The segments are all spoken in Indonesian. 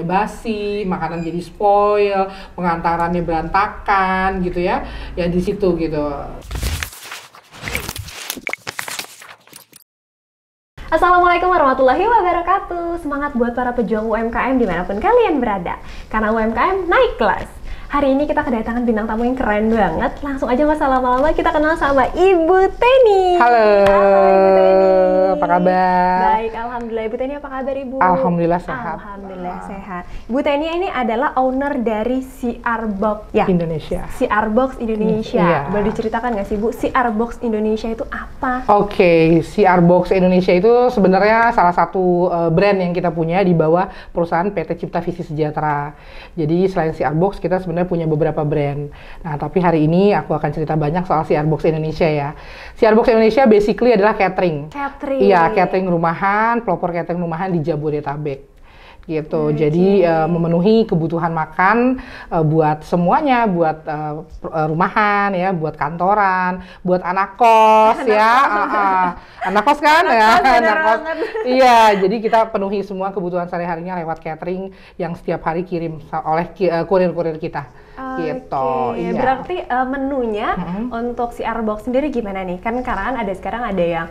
basi, makanan jadi spoil, pengantarannya berantakan gitu ya. Ya di situ gitu. Assalamualaikum warahmatullahi wabarakatuh. Semangat buat para pejuang UMKM dimanapun kalian berada. Karena UMKM naik kelas. Hari ini kita kedatangan bintang tamu yang keren banget. Langsung aja nggak usah lama-lama, kita kenal sama Ibu Teni. Halo, Ibu Teni. Apa kabar? Baik, alhamdulillah. Ibu Teni apa kabar, Ibu? Alhamdulillah sehat. Alhamdulillah sehat. Ibu Teni ini adalah owner dari CR Box ya? Indonesia. CR Box Indonesia. Iya. Boleh diceritakan nggak sih, Bu, CR Box Indonesia itu apa? Oke, CR Box Indonesia itu sebenarnya salah satu brand yang kita punya di bawah perusahaan PT Cipta Visi Sejahtera. Jadi selain CR Box, kita sebenarnya punya beberapa brand. Nah, tapi hari ini aku akan cerita banyak soal CR Box Indonesia ya. CR Box Indonesia basically adalah catering. Catering. Iya, catering rumahan, pelopor catering rumahan di Jabodetabek. Gitu. Jadi memenuhi kebutuhan makan buat semuanya, buat rumahan ya, buat kantoran, buat anak kos ya. Anak kos kan ya, anak kos. Iya, jadi kita penuhi semua kebutuhan sehari-harinya lewat catering yang setiap hari kirim oleh kurir-kurir kita. Gitu. Iya. Berarti menunya untuk CR Box sendiri gimana nih? Kan karena sekarang ada yang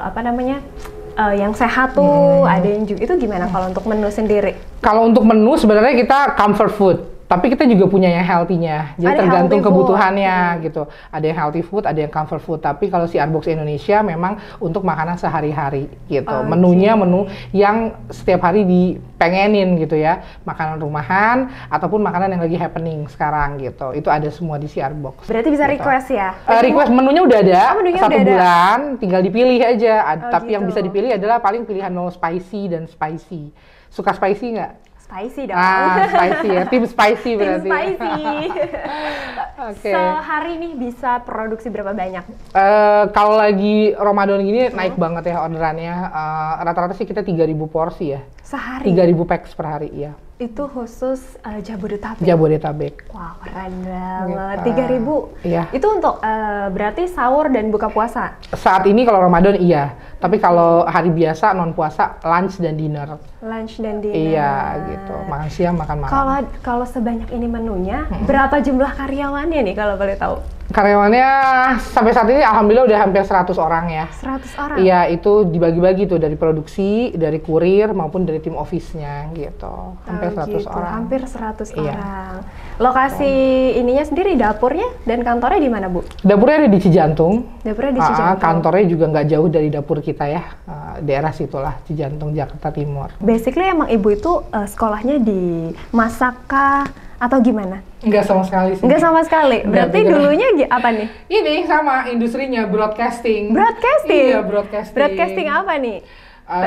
apa namanya? Yang sehat tuh, ada yang juga, itu gimana kalau untuk menu sendiri? Kalau untuk menu sebenarnya kita comfort food, tapi kita juga punya yang healthy-nya, jadi ada tergantung healthy kebutuhannya gitu. Ada yang healthy food, ada yang comfort food, tapi kalau si Arbox Indonesia memang untuk makanan sehari-hari gitu. Menunya menu yang setiap hari dipengenin gitu ya, makanan rumahan ataupun makanan yang lagi happening sekarang gitu. Itu ada semua di si Arbox. Berarti bisa gitu. request ya? Request menunya udah ada, menunya satu udah bulan, tinggal dipilih aja. Tapi gitu. yang bisa dipilih adalah paling pilihan mau spicy dan spicy. Suka spicy nggak? Spicy dong. Spicy ya, tim spicy berarti. Tim spicy. Oke. Sehari nih bisa produksi berapa banyak? Kalau lagi Ramadan gini naik banget ya orderannya. Rata-rata sih kita 3.000 porsi ya. Sehari? 3.000 packs per hari ya. Itu khusus Jabodetabek? Jabodetabek. Wah, keren banget. 3.000? Iya. Itu untuk berarti sahur dan buka puasa? Saat ini kalau Ramadan iya. Tapi kalau hari biasa non puasa lunch dan dinner. Lunch dan dinner. Iya gitu. Makan siang, makan malam. Kalau sebanyak ini menunya, berapa jumlah karyawannya nih kalau boleh tahu? Karyawannya sampai saat ini alhamdulillah udah hampir 100 orang ya. 100 orang? Iya, itu dibagi-bagi tuh dari produksi, dari kurir maupun dari tim office-nya gitu. Hampir 100 orang. Hampir 100 orang. Lokasi ininya sendiri, dapurnya dan kantornya di mana, Bu? Dapurnya ada di Cijantung. Dapurnya di Cijantung. Kantornya juga nggak jauh dari dapur kita ya. Daerah situlah, Cijantung, Jakarta Timur. Basically emang Ibu itu sekolahnya di Masaka atau gimana? Enggak sama sekali sih. Enggak sama sekali? Berarti dulunya apa nih? Ini sama industrinya, broadcasting. Broadcasting? Iya, broadcasting. Broadcasting apa nih?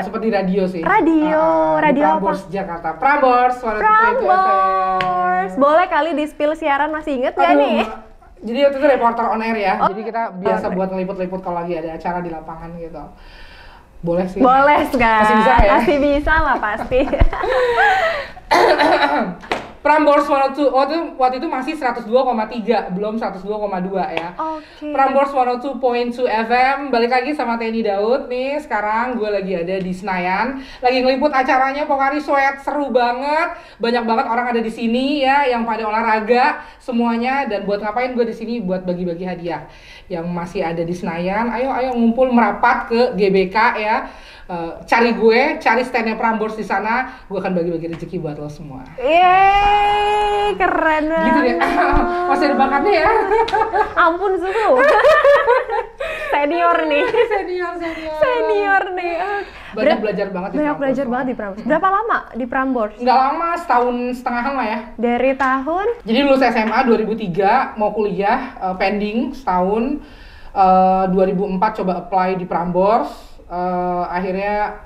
Seperti radio sih. Radio apa? Prambors Jakarta. Prambors, suara Prambors. Boleh kali di spill siaran, masih inget nggak nih? Jadi waktu itu reporter on air ya. Jadi kita biasa buat ngeliput-liput kalau lagi ada acara di lapangan gitu. Boleh sih. Boleh kan? Masih bisa ya? Masih bisa lah pasti. Prambors waktu itu masih 102,3, belum 102,2 ya. Oke. Prambors 102.2 FM, balik lagi sama Teni Daud nih. Sekarang gue lagi ada di Senayan, lagi ngeliput acaranya Pokari Sweat, seru banget. Banyak banget orang ada di sini ya, yang pada olahraga semuanya. Dan buat ngapain gue di sini? Buat bagi-bagi hadiah. Yang masih ada di Senayan, ayo ngumpul merapat ke GBK ya. Cari standnya Prambors di sana, gue akan bagi-bagi rezeki buat lo semua. Yeay, keren banget. Gitu deh, masih ada bakatnya ya. Ampun susu. Senior nih. Senior nih. Banyak belajar banget di Prambors. Banyak belajar banget di Prambors. Berapa lama di Prambors? Nggak lama, setahun setengahan lah ya. Dari tahun? Jadi lulus SMA 2003, mau kuliah pending setahun. 2004 coba apply di Prambors. Akhirnya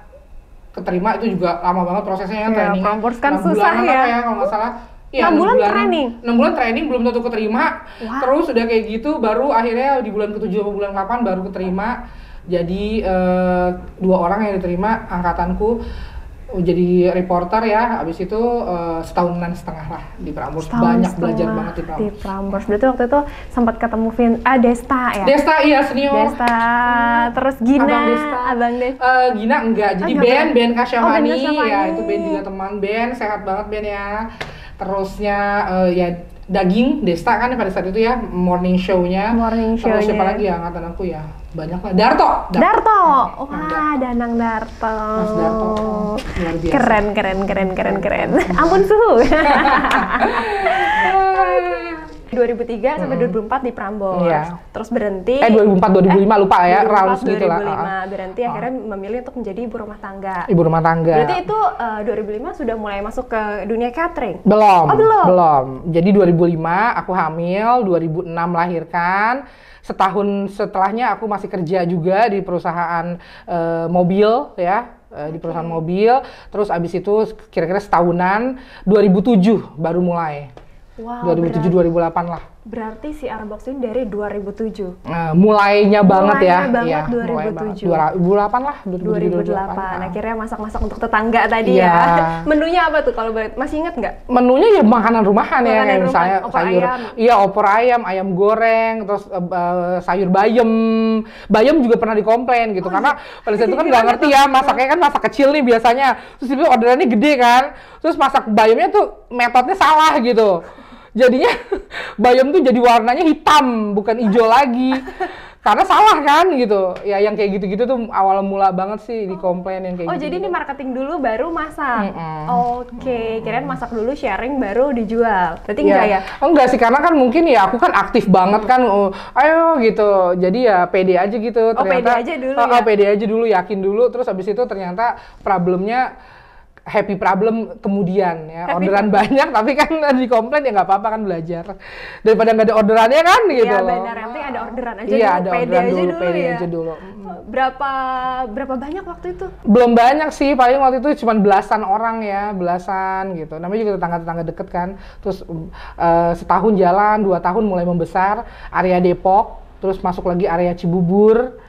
keterima, itu juga lama banget prosesnya ya, training. Prambors kan susah ya. Kalau nggak salah. Ya, 6 bulan training? 6 bulan training, belum tentu keterima. Wow. Terus udah kayak gitu, baru akhirnya di bulan ke-7 atau bulan 8 baru keterima. Jadi 2 orang yang diterima angkatanku. jadi reporter ya, habis itu setahunan setengah lah di Prambors. Banyak belajar banget di Prambors. Di Prambors. Berarti waktu itu sempat ketemu Desta ya? Desta, iya senior. Desta, terus Gina, Abang Desta. Gina enggak, jadi band Kasyahani, ya itu band juga teman band, sehat banget band ya. Terusnya ya Daging, Desta kan pada saat itu ya, morning show-nya. Terus siapa lagi ya angkatan aku ya? Banyak lah. Darto. Wah, Danang Darto. Mas Darto. Luar biasa. Keren. Ampun suhu. 2003 sampai 2004 di Prambors. Iya. Terus berhenti. 2004 2005 lupa ya, round segitu lah. 2005 berhenti akhirnya memilih untuk menjadi ibu rumah tangga. Ibu rumah tangga. Berarti itu 2005 sudah mulai masuk ke dunia catering? Belum. Jadi 2005 aku hamil, 2006 melahirkan. Setahun setelahnya aku masih kerja juga di perusahaan mobil ya. Di perusahaan mobil. Terus abis itu kira-kira setahunan, 2007 baru mulai. Wow, 2007-2008 lah. Berarti si Arbox ini dari 2007? Mulainya banget ya. Mulai ya, 2007. 2008 lah. 2008. Akhirnya masak-masak untuk tetangga tadi ya. Menunya apa tuh kalau masih inget nggak? Menunya ya makanan rumahan ya. Kayak misalnya sayur, opor ayam, ayam goreng, terus sayur bayam. Bayam juga pernah dikomplain gitu. Karena pada saat itu kan nggak ngerti ya, masaknya kan masak kecil nih biasanya. Terus itu orderannya gede kan. Terus masak bayamnya tuh metodenya salah gitu. Jadinya bayam tuh jadi warnanya hitam, bukan hijau lagi. Karena salah kan gitu. Ya yang kayak gitu-gitu tuh awal mula banget sih dikomplain yang kayak gitu. Oh, jadi ini marketing dulu baru masak? Oke, kirain masak dulu sharing baru dijual. Berarti enggak ya? Enggak sih, karena kan mungkin ya aku kan aktif banget kan. Ayo gitu. Jadi ya pede aja gitu. Ternyata, pede aja dulu ya? Pede aja dulu, yakin dulu. Terus habis itu ternyata problemnya happy problem kemudian ya. Orderan banyak tapi kan dikomplain ya nggak apa-apa kan, belajar daripada nggak ada orderannya kan gitu. Iya benar, yang penting ada orderan aja dulu. Ada orderan dulu, pede aja dulu. Berapa banyak waktu itu? Belum banyak sih, paling waktu itu cuma belasan orang ya, belasan gitu. Namanya juga tetangga-tetangga deket kan. Terus setahun jalan, 2 tahun mulai membesar, area Depok, terus masuk lagi area Cibubur.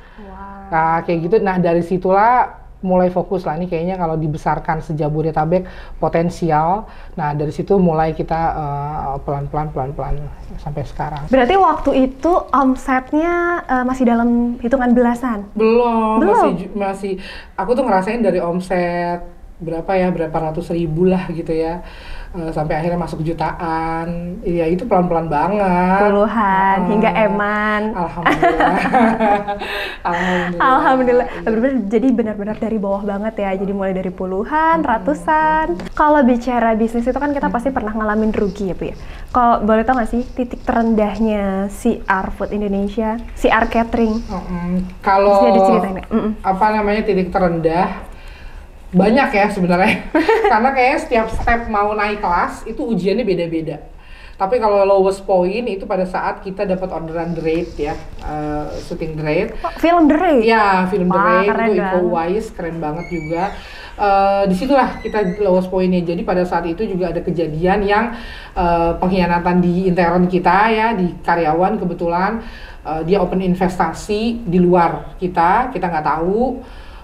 Nah kayak gitu. Nah dari situlah mulai fokus lah, ini kayaknya kalau dibesarkan sejabodetabek potensial. Nah dari situ mulai kita pelan-pelan sampai sekarang. Berarti waktu itu omsetnya masih dalam hitungan belasan? Belum. Masih aku tuh ngerasain dari omset berapa ratus ribu lah gitu ya, sampai akhirnya masuk jutaan. Ya itu pelan-pelan banget. Puluhan hingga eman. Alhamdulillah. Jadi benar-benar dari bawah banget ya. Jadi mulai dari puluhan, ratusan. Kalau bicara bisnis itu kan kita pasti pernah ngalamin rugi ya Bu ya. Kalau boleh tau nggak sih titik terendahnya CR Food Indonesia, CR Catering? Kalau apa namanya titik terendah? Banyak ya sebenarnya, karena kayaknya setiap step mau naik kelas itu ujiannya beda-beda. Tapi kalau lowest point itu pada saat kita dapat orderan Dread ya, syuting Dread. Film Dread? Ya, film Dread itu Eco-wise, keren banget juga. Disitulah kita lowest pointnya. Jadi pada saat itu juga ada kejadian yang pengkhianatan di intern kita ya, di karyawan kebetulan. Dia open investasi di luar kita nggak tahu.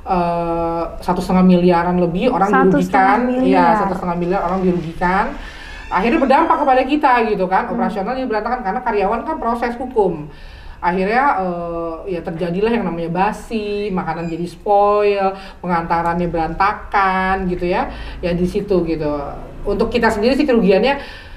1,5 miliaran lebih orang dirugikan, ya 1,5 miliar orang dirugikan. Akhirnya berdampak kepada kita gitu kan, operasionalnya berantakan karena karyawan kan proses hukum. Akhirnya ya terjadilah yang namanya basi, makanan jadi spoil, pengantarannya berantakan gitu ya, ya di situ gitu. Untuk kita sendiri sih kerugiannya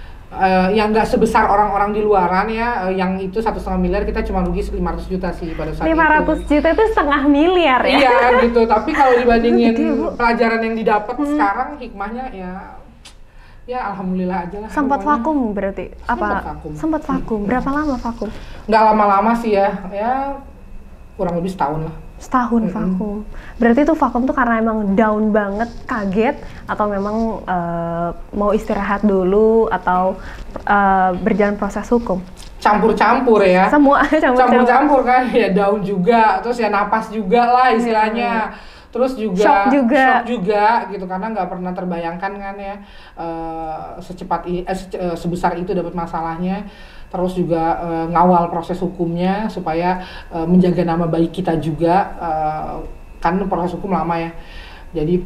yang nggak sebesar orang-orang di luaran ya, yang itu 1,5 miliar, kita cuma rugi 500 juta sih pada saat 500 juta itu setengah miliar ya? Iya gitu, tapi kalau dibandingin pelajaran yang didapat sekarang, hikmahnya ya alhamdulillah aja lah. Sempat vakum berarti? Sempat vakum. Berapa lama vakum? Nggak lama-lama sih ya kurang lebih setahun lah. Setahun vakum. Berarti itu vakum tuh karena emang down banget, kaget, atau memang mau istirahat dulu, atau berjalan proses hukum? Campur-campur ya. Semua campur-campur kan, ya down juga, terus ya napas juga lah istilahnya. Terus juga shock juga gitu, karena nggak pernah terbayangkan kan ya secepat ini, sebesar itu dapat masalahnya. Terus juga ngawal proses hukumnya supaya menjaga nama baik kita juga, kan proses hukum lama ya. Jadi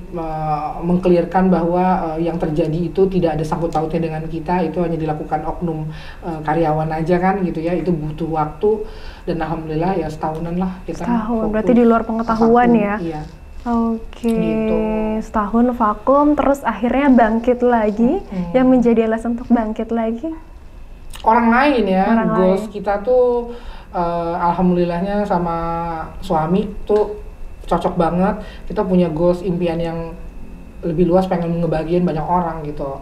mengklirkan bahwa yang terjadi itu tidak ada sangkut pautnya dengan kita, itu hanya dilakukan oknum karyawan aja kan gitu ya. Itu butuh waktu dan alhamdulillah ya setahunan lah kita. Setahun, berarti di luar pengetahuan ya? Iya. Oke, Gitu. setahun vakum, terus akhirnya bangkit lagi. Yang menjadi alasan untuk bangkit lagi? Orang lain ya, Orang goals lain. kita tuh alhamdulillahnya sama suami tuh cocok banget. Kita punya goals impian yang lebih luas, pengen ngebagiin banyak orang gitu.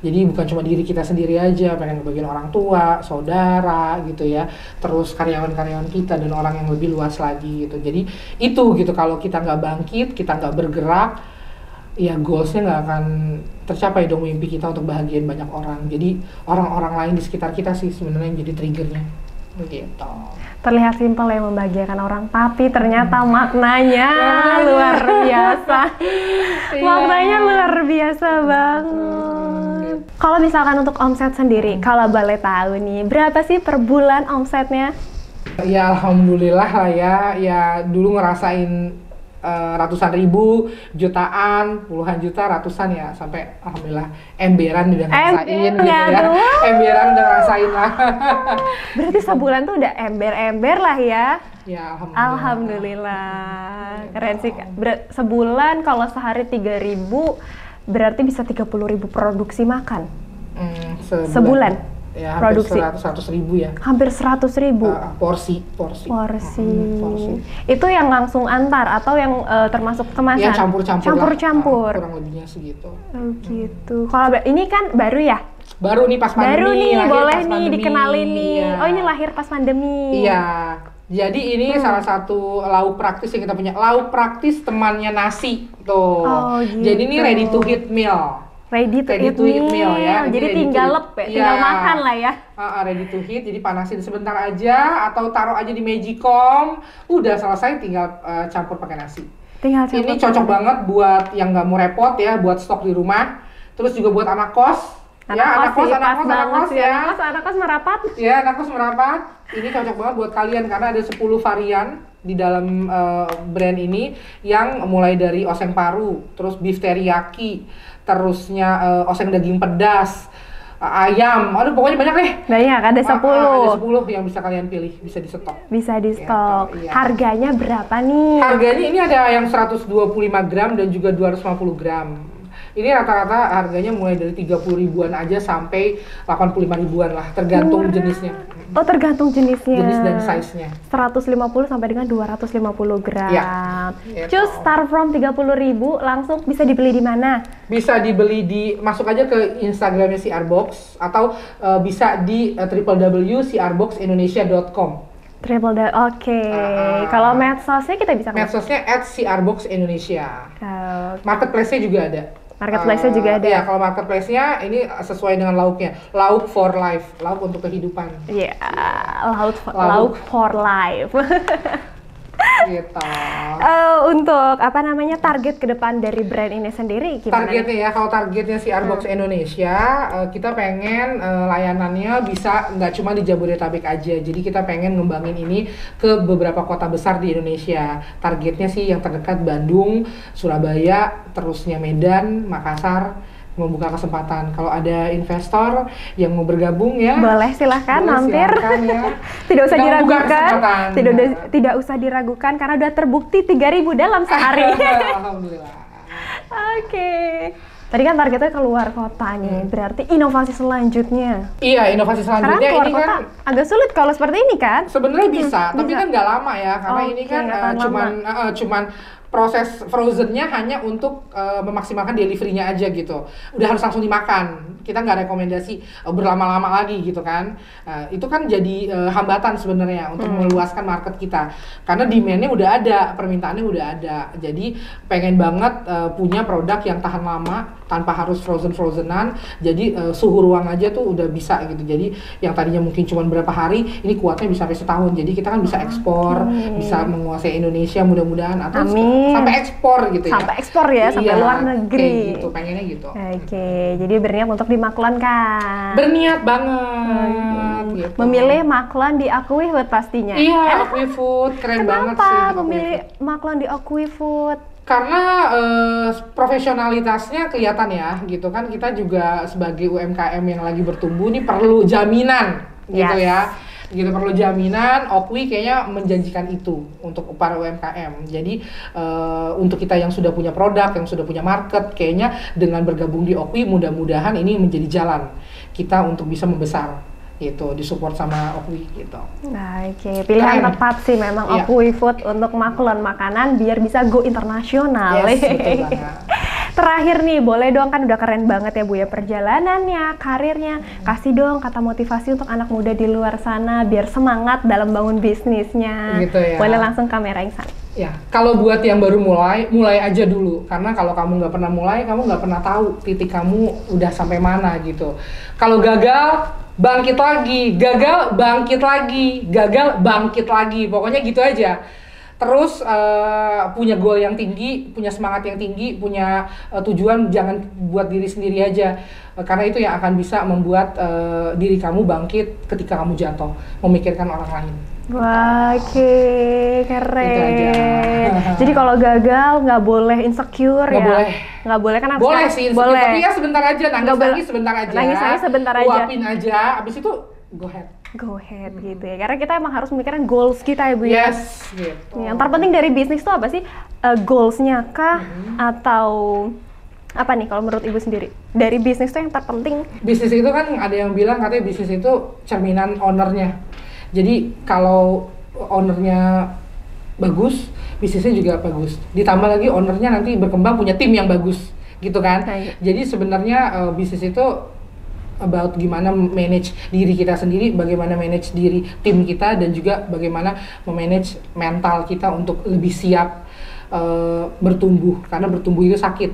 Jadi bukan cuma diri kita sendiri aja, pengen ngebagiin orang tua, saudara gitu ya. Terus karyawan-karyawan kita dan orang yang lebih luas lagi gitu. Jadi itu gitu, kalau kita nggak bangkit, kita nggak bergerak, ya goalsnya nggak akan tercapai dong mimpi kita untuk bahagiain banyak orang. Jadi orang-orang lain di sekitar kita sih sebenarnya yang jadi triggernya gitu. Terlihat simpel ya membahagiakan orang, tapi ternyata maknanya luar biasa. Maknanya luar biasa banget. Kalau misalkan untuk omset sendiri, kalau boleh tahu nih, berapa sih per bulan omsetnya? Ya alhamdulillah lah ya, ya dulu ngerasain ratusan ribu, jutaan, puluhan juta, ratusan ya, sampai alhamdulillah emberan udah ngerasain gitu ya. Emberan udah ngerasain lah. Berarti sebulan tuh udah ember-ember lah ya. Ya alhamdulillah. Alhamdulillah. Keren sih. Sebulan kalau sehari 3.000 berarti bisa 30.000 produksi makan. Sebulan. Ya hampir produksi 100 ribu ya. Hampir 100.000 porsi. Itu yang langsung antar atau yang termasuk kemasan? Ya campur-campur. Kurang lebihnya segitu. Oh gitu. Kalau ini kan baru ya? Baru nih pas pandemi. Baru nih, boleh nih pandemi. dikenalin nih. Iya. Oh ini lahir pas pandemi. Iya. Jadi ini salah satu lauk praktis yang kita punya. Lauk praktis temannya nasi tuh. Oh, gitu. Jadi ini ready to eat meal. Ready to eat meal ya. Jadi tinggal lep ya, tinggal makan lah ya. Ready to heat, jadi panasin sebentar aja atau taruh aja di Magicom, udah selesai, tinggal campur pakai nasi. Ini cocok banget buat yang nggak mau repot ya, buat stok di rumah. Terus juga buat anak kos. Anak kos merapat. Ya, anak kos merapat. Ini cocok banget buat kalian karena ada 10 varian di dalam brand ini, yang mulai dari oseng paru, terus beef teriyaki, terusnya oseng daging pedas, ayam, aduh pokoknya banyak deh. Banyak, ada 10. Ada 10 yang bisa kalian pilih, bisa di stok. Bisa di stok. Gitu, iya. Harganya berapa nih? Harganya ini ada yang 125 gram dan juga 250 gram. Ini rata-rata harganya mulai dari 30 ribuan aja sampai 85 ribuan lah, tergantung jenisnya. Oh, tergantung jenisnya. Jenis dan size-nya. 150 sampai dengan 250 gram. Ya, Just start from 30.000, langsung bisa dibeli di mana? Bisa dibeli masuk aja ke Instagramnya CR Box atau bisa di www.crboxindonesia.com. Oke. Kalau medsosnya kita bisa Medsosnya @crboxindonesia. Marketplace-nya juga ada. Marketplace-nya juga ada. Iya, kalau marketplace-nya ini sesuai dengan lauknya. Lauk for life, lauk untuk kehidupan. Iya, lauk for life. Gitu. Untuk target ke depan dari brand ini sendiri gimana? Targetnya ya, kalau targetnya CR Box Indonesia, kita pengen layanannya bisa nggak cuma di Jabodetabek aja. Jadi kita pengen ngembangin ini ke beberapa kota besar di Indonesia. Targetnya sih yang terdekat Bandung, Surabaya, terusnya Medan, Makassar. Membuka kesempatan kalau ada investor yang mau bergabung ya, boleh silahkan mampir. Ya. Tidak usah diragukan, tidak usah diragukan karena udah terbukti 3.000 dalam sehari. Alhamdulillah. Oke. Tadi kan targetnya keluar kota nih, berarti inovasi selanjutnya. Iya, inovasi selanjutnya karena keluar ini kota kan agak sulit kalau seperti ini kan? Sebenarnya bisa, tapi kan nggak lama ya, karena ini kan cuman proses frozennya hanya untuk memaksimalkan deliverynya aja gitu. Udah harus langsung dimakan. Kita nggak rekomendasi berlama-lama lagi gitu kan. Itu kan jadi hambatan sebenarnya untuk meluaskan market kita. Karena demand-nya udah ada, permintaannya udah ada. Jadi pengen banget punya produk yang tahan lama tanpa harus frozenan. Jadi suhu ruang aja tuh udah bisa gitu. Jadi yang tadinya mungkin cuma berapa hari, ini kuatnya bisa sampai setahun. Jadi kita kan bisa ekspor, bisa menguasai Indonesia mudah-mudahan atau sampai ekspor gitu ya. Sampai ekspor ya, sampai luar negeri. Gitu, pengennya gitu. Oke, jadi berniat untuk dimaklon kan? Berniat banget. Gitu. Memilih maklon di Akui Food pastinya. Iya, Akui Food keren banget sih. Kenapa memilih maklon di Akui Food? Karena profesionalitasnya kelihatan ya, gitu kan. Kita juga sebagai UMKM yang lagi bertumbuh nih perlu jaminan, gitu Yes. ya. Gitu, perlu jaminan. Oqwi kayaknya menjanjikan itu untuk para UMKM. Jadi untuk kita yang sudah punya produk, yang sudah punya market, kayaknya dengan bergabung di Oqwi mudah-mudahan ini menjadi jalan kita untuk bisa membesar. Gitu, disupport sama Oqwi gitu. Nah, oke, pilihan Keren. tepat sih memang Iya. Oqwi Food untuk maklun makanan biar bisa go internasional. Yes, betul banget. Terakhir nih, boleh dong, kan udah keren banget ya Bu ya perjalanannya, karirnya. Kasih dong kata motivasi untuk anak muda di luar sana biar semangat dalam bangun bisnisnya. Gitu ya. Boleh langsung kamera yang sana. Ya, kalau buat yang baru mulai aja dulu. Karena kalau kamu nggak pernah mulai, kamu nggak pernah tahu titik kamu udah sampai mana gitu. Kalau gagal, bangkit lagi. Gagal, bangkit lagi. Gagal, bangkit lagi. Pokoknya gitu aja. Terus punya goal yang tinggi, punya semangat yang tinggi, punya tujuan, jangan buat diri sendiri aja. Karena itu yang akan bisa membuat diri kamu bangkit ketika kamu jatuh, memikirkan orang lain. Wah, oke, keren. Itu aja. Jadi kalau gagal nggak boleh insecure Nggak ya? boleh. Nggak boleh kan? Boleh sih, boleh. tapi ya sebentar aja, Nggak boleh. nangis sebentar aja. Nangis sebentar aja. Luapin aja, abis itu go ahead. Go ahead gitu ya, karena kita emang harus memikirkan goals kita ya Bu ya. Yes, gitu. Yang terpenting dari bisnis tuh apa sih? Goalsnya kah? Atau apa nih kalau menurut Ibu sendiri? Dari bisnis tuh yang terpenting? Bisnis itu kan ada yang bilang katanya bisnis itu cerminan ownernya. Jadi kalau ownernya bagus, bisnisnya juga bagus. Ditambah lagi ownernya nanti berkembang punya tim yang bagus, gitu kan? Nah, iya. Jadi sebenarnya bisnis itu about gimana manage diri kita sendiri, bagaimana manage diri tim kita, dan juga bagaimana memanage mental kita untuk lebih siap bertumbuh. Karena bertumbuh itu sakit,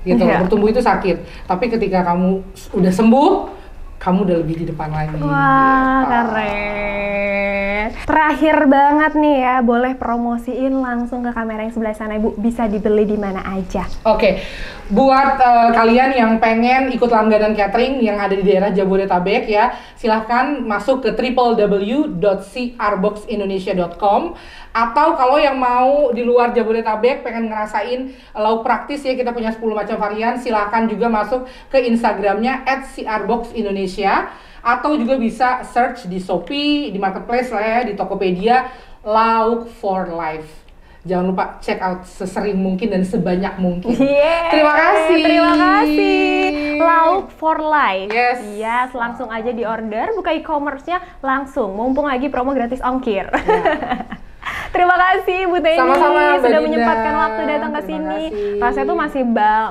gitu. Iya. Bertumbuh itu sakit. Tapi ketika kamu udah sembuh, kamu udah lebih di depan lagi. Wah, gitu. keren. Terakhir banget nih ya, boleh promosiin langsung ke kamera yang sebelah sana Ibu, bisa dibeli di mana aja. Oke, buat kalian yang pengen ikut langganan catering yang ada di daerah Jabodetabek ya, silahkan masuk ke www.crboxindonesia.com. Atau kalau yang mau di luar Jabodetabek pengen ngerasain lauk praktis ya, kita punya 10 macam varian, silahkan juga masuk ke Instagramnya @crboxindonesia. Atau juga bisa search di Shopee, di Marketplace lah ya, di Tokopedia, Lauk for Life. Jangan lupa check out sesering mungkin dan sebanyak mungkin. Yeay, Terima kasih. Terima kasih. Lauk for life. Yes. Yes, langsung aja di order, buka e-commerce-nya langsung. Mumpung lagi promo gratis ongkir. Terima kasih Bu Teni Sama-sama, Mbak sudah Dinda. menyempatkan waktu datang ke Terima sini. kasih. Rasanya tuh masih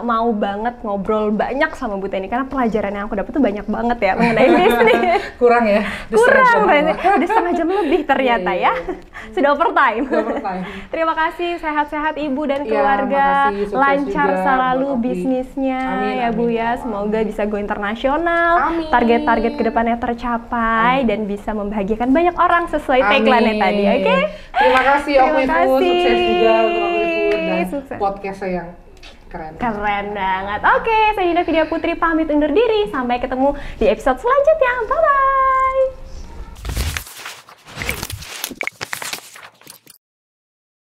mau banget ngobrol banyak sama Bu Teni karena pelajaran yang aku dapat tuh banyak banget ya mengenai bisnis. Kurang ya? Kurang, udah setengah jam lebih ternyata Iya, ya. Sudah overtime. Udah overtime. Terima kasih, sehat-sehat Ibu dan Iya, keluarga. makasih, sukses Lancar juga selalu buat Oqwi. bisnisnya Amin, ya Bu amin, ya. ya Allah. Semoga bisa go internasional. Amin. Target-target kedepannya tercapai dan bisa membahagiakan banyak orang sesuai tagline-nya tadi. Oke? Terima kasih Terima Oqwi Food, kasih. sukses juga untuk Oqwi Food dan Sukses. podcastnya yang keren. Keren banget. Oke, saya Dinda Vidya Putri pamit undur diri. Sampai ketemu di episode selanjutnya. Bye-bye.